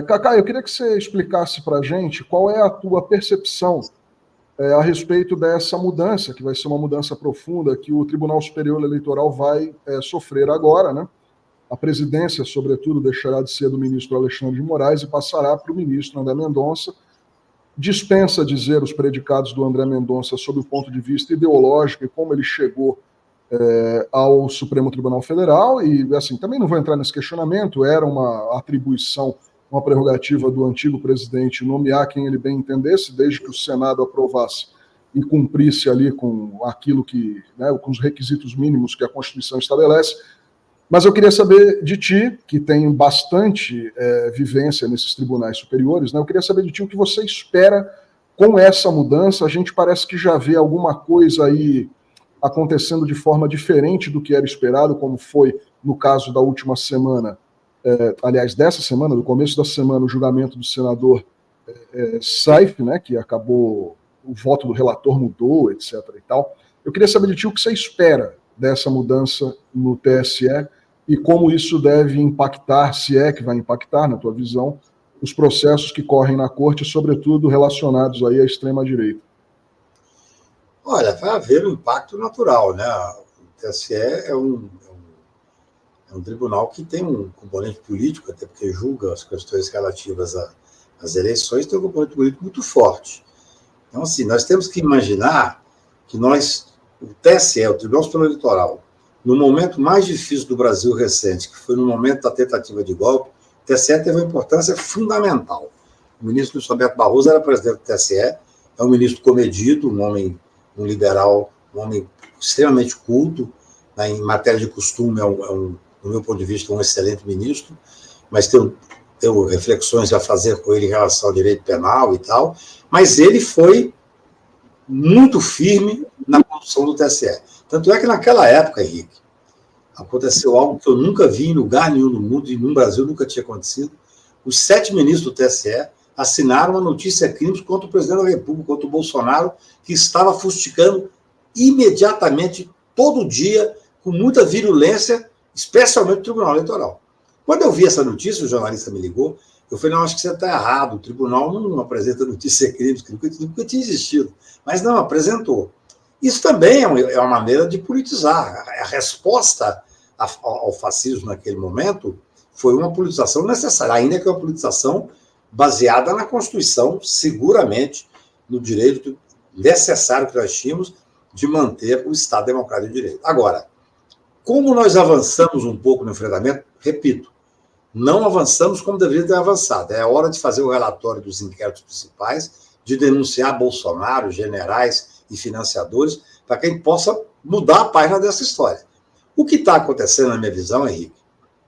Cacá, eu queria que você explicasse para a gente qual é a tua percepção a respeito dessa mudança, que vai ser uma mudança profunda, que o Tribunal Superior Eleitoral vai sofrer agora, né? A presidência, sobretudo, deixará de ser do ministro Alexandre de Moraes e passará para o ministro André Mendonça. Dispensa dizer os predicados do André Mendonça sob o ponto de vista ideológico e como ele chegou ao Supremo Tribunal Federal, e assim, também não vou entrar nesse questionamento, era uma atribuição, uma prerrogativa do antigo presidente nomear quem ele bem entendesse, desde que o Senado aprovasse e cumprisse ali com aquilo que, né, com os requisitos mínimos que a Constituição estabelece. Mas eu queria saber de ti, que tem bastante vivência nesses tribunais superiores, né, eu queria saber de ti o que você espera com essa mudança. A gente parece que já vê alguma coisa aí acontecendo de forma diferente do que era esperado, como foi no caso da última semana, aliás, dessa semana, do começo da semana, o julgamento do senador Saif, né, que acabou, o voto do relator mudou, etc. e tal. Eu queria saber de ti o que você espera dessa mudança no TSE e como isso deve impactar, se é que vai impactar, na tua visão, os processos que correm na corte, sobretudo relacionados aí à extrema-direita. Olha, vai haver um impacto natural, né? O TSE é um tribunal que tem um componente político, até porque julga as questões relativas às eleições, tem um componente político muito forte. Então, assim, nós temos que imaginar que o TSE, o Tribunal Superior Eleitoral, no momento mais difícil do Brasil recente, que foi no momento da tentativa de golpe, o TSE teve uma importância fundamental. O ministro Luiz Roberto Barroso era presidente do TSE, é um ministro comedido, um liberal, um homem extremamente culto, né, em matéria de costume, do meu ponto de vista, um excelente ministro, mas tenho reflexões a fazer com ele em relação ao direito penal e tal, mas ele foi muito firme na condução do TSE. Tanto é que naquela época, Henrique, aconteceu algo que eu nunca vi em lugar nenhum no mundo, e no Brasil nunca tinha acontecido. Os 7 ministros do TSE assinaram uma notícia-crimes contra o presidente da República, contra o Bolsonaro, que estava fustigando imediatamente, todo dia, com muita virulência, especialmente o Tribunal Eleitoral. Quando eu vi essa notícia, o jornalista me ligou, eu falei, não, acho que você está errado, o tribunal não apresenta notícia-crimes, que nunca tinha existido. Mas não, apresentou. Isso também é uma maneira de politizar. A resposta ao fascismo naquele momento foi uma politização necessária, ainda que uma politização baseada na Constituição, seguramente, no direito necessário que nós tínhamos de manter o Estado Democrático de Direito. Agora, como nós avançamos um pouco no enfrentamento, repito, não avançamos como deveria ter avançado. É hora de fazer o relatório dos inquéritos principais, de denunciar Bolsonaro, generais e financiadores, para que a gente possa mudar a página dessa história. O que está acontecendo, na minha visão, Henrique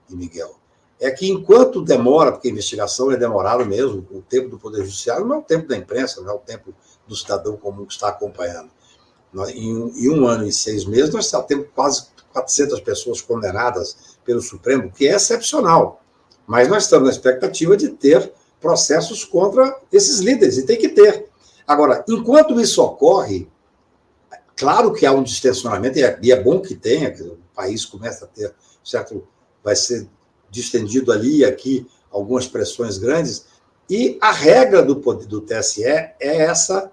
e Miguel, é que enquanto demora, porque a investigação é demorada mesmo, o tempo do Poder Judiciário não é o tempo da imprensa, não é o tempo do cidadão comum que está acompanhando. Em 1 ano e 6 meses, nós temos quase 400 pessoas condenadas pelo Supremo, que é excepcional. Mas nós estamos na expectativa de ter processos contra esses líderes, e tem que ter. Agora, enquanto isso ocorre, claro que há um distensionamento, e é bom que tenha, que o país começa a ter certo, vai ser distendido ali e aqui algumas pressões grandes, e a regra do TSE é essa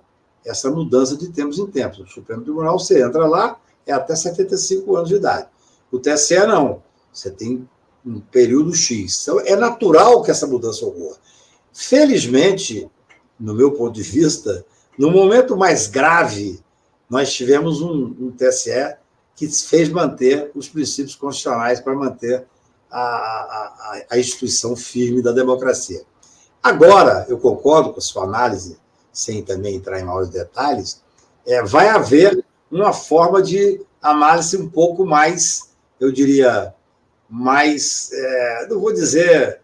mudança de tempos em tempos. O Supremo Tribunal, você entra lá, é até 75 anos de idade. O TSE não, você tem um período X. Então, é natural que essa mudança ocorra. Felizmente, no meu ponto de vista, no momento mais grave, nós tivemos um TSE que fez manter os princípios constitucionais para manter a instituição firme da democracia. Agora, eu concordo com a sua análise, sem também entrar em maiores detalhes, vai haver uma forma de análise um pouco mais, eu diria, mais, não vou dizer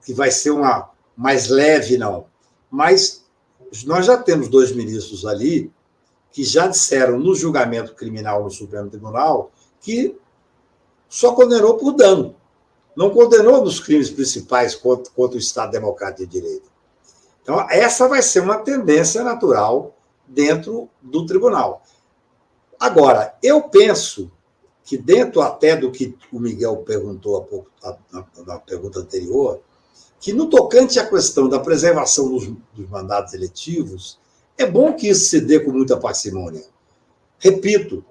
que vai ser uma mais leve, não, mas nós já temos 2 ministros ali que já disseram no julgamento criminal no Supremo Tribunal que só condenou por dano, não condenou nos crimes principais contra o Estado Democrático de Direito. Então, essa vai ser uma tendência natural dentro do tribunal. Agora, eu penso que dentro até do que o Miguel perguntou há pouco, na pergunta anterior, que, no tocante à questão da preservação dos mandatos eletivos, é bom que isso se dê com muita parcimônia. Repito,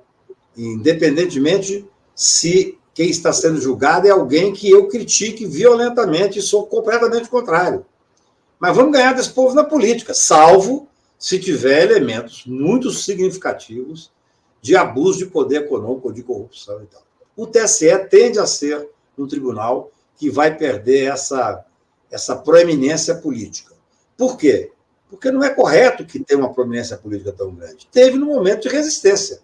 independentemente se quem está sendo julgado é alguém que eu critique violentamente e sou completamente contrário. Mas vamos ganhar desse povo na política, salvo se tiver elementos muito significativos de abuso de poder econômico ou de corrupção e tal. O TSE tende a ser um tribunal que vai perder essa proeminência política. Por quê? Porque não é correto que tenha uma proeminência política tão grande. Teve no momento de resistência.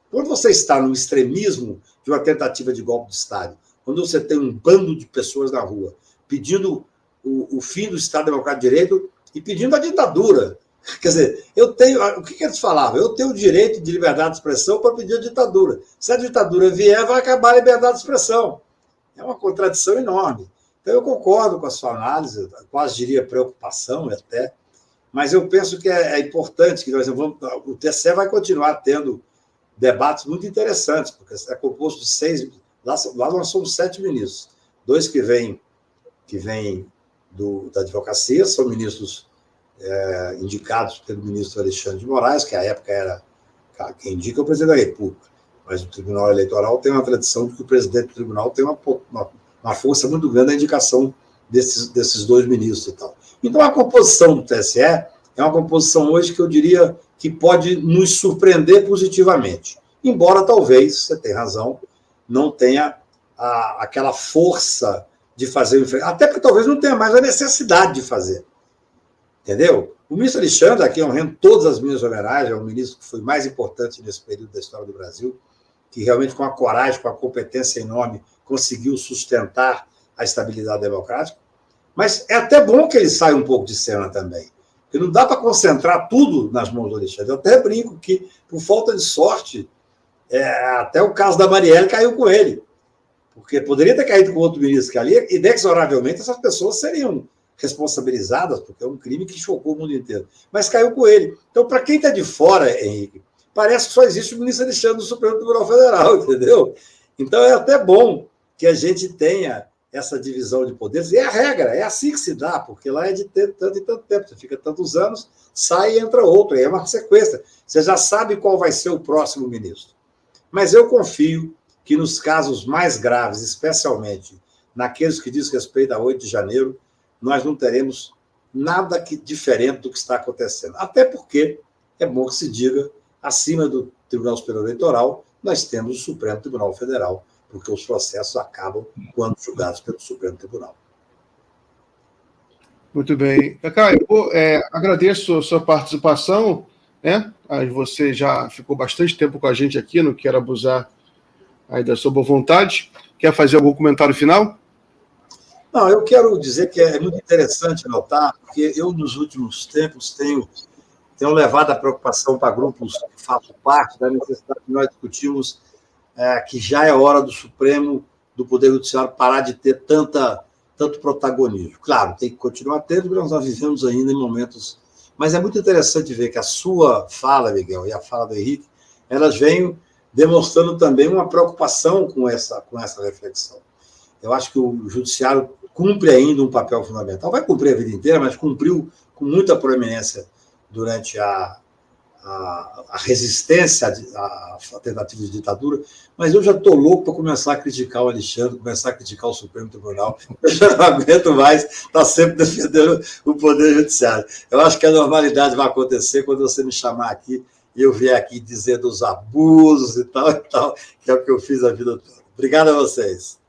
Quando você está no extremismo de uma tentativa de golpe de Estado, quando você tem um bando de pessoas na rua pedindo o fim do Estado Democrático de Direito e pedindo a ditadura. Quer dizer, o que eles falavam? Eu tenho o direito de liberdade de expressão para pedir a ditadura. Se a ditadura vier, vai acabar a liberdade de expressão. É uma contradição enorme. Então, eu concordo com a sua análise, quase diria preocupação até, mas eu penso que é importante que o TSE vai continuar tendo debates muito interessantes, porque é composto de 6, lá nós somos 7 ministros, 2 que vêm da advocacia, são ministros indicados pelo ministro Alexandre de Moraes, que à época era quem indica o presidente da República, mas o Tribunal Eleitoral tem uma tradição de que o presidente do tribunal tem uma força muito grande na indicação desses 2 ministros e tal. Então, a composição do TSE é uma composição hoje que eu diria que pode nos surpreender positivamente. Embora, talvez, você tenha razão, não tenha aquela força de fazer... Até porque talvez não tenha mais a necessidade de fazer. Entendeu? O ministro Alexandre, aqui honrando todas as minhas homenagens, é o ministro que foi mais importante nesse período da história do Brasil, que realmente, com a coragem, com a competência enorme, conseguiu sustentar a estabilidade democrática. Mas é até bom que ele saia um pouco de cena também. Porque não dá para concentrar tudo nas mãos do Alexandre. Eu até brinco que, por falta de sorte, até o caso da Marielle caiu com ele. Porque poderia ter caído com outro ministro que ali, inexoravelmente essas pessoas seriam responsabilizadas, porque é um crime que chocou o mundo inteiro. Mas caiu com ele. Então, para quem está de fora, Henrique, parece que só existe o ministro Alexandre do Supremo Tribunal Federal, entendeu? Então, é até bom que a gente tenha essa divisão de poderes. E é a regra, é assim que se dá, porque lá é de tanto e tanto tempo. Você fica tantos anos, sai e entra outro. É uma sequência. Você já sabe qual vai ser o próximo ministro. Mas eu confio que nos casos mais graves, especialmente naqueles que diz respeito a 8 de janeiro, nós não teremos nada diferente do que está acontecendo. Até porque, é bom que se diga, acima do Tribunal Superior Eleitoral, nós temos o Supremo Tribunal Federal, porque os processos acabam quando julgados pelo Supremo Tribunal. Muito bem. Cacá, eu agradeço a sua participação, né? Você já ficou bastante tempo com a gente aqui, não quero abusar aí da sua boa vontade. Quer fazer algum comentário final? Não, eu quero dizer que é muito interessante notar, porque eu, nos últimos tempos, tenho levado a preocupação para grupos que faço parte da necessidade que nós discutimos, que já é hora do Supremo, do Poder Judiciário, parar de ter tanto protagonismo. Claro, tem que continuar tendo, porque nós vivemos ainda em momentos... Mas é muito interessante ver que a sua fala, Miguel, e a fala do Henrique, elas vêm demonstrando também uma preocupação com essa reflexão. Eu acho que o Judiciário cumpre ainda um papel fundamental. Vai cumprir a vida inteira, mas cumpriu com muita proeminência durante a resistência à tentativa de ditadura, mas eu já estou louco para começar a criticar o Alexandre, começar a criticar o Supremo Tribunal. Eu já não aguento mais estar sempre defendendo o Poder Judiciário. Eu acho que a normalidade vai acontecer quando você me chamar aqui e eu vier aqui dizer dos abusos e tal, que é o que eu fiz a vida toda. Obrigado a vocês.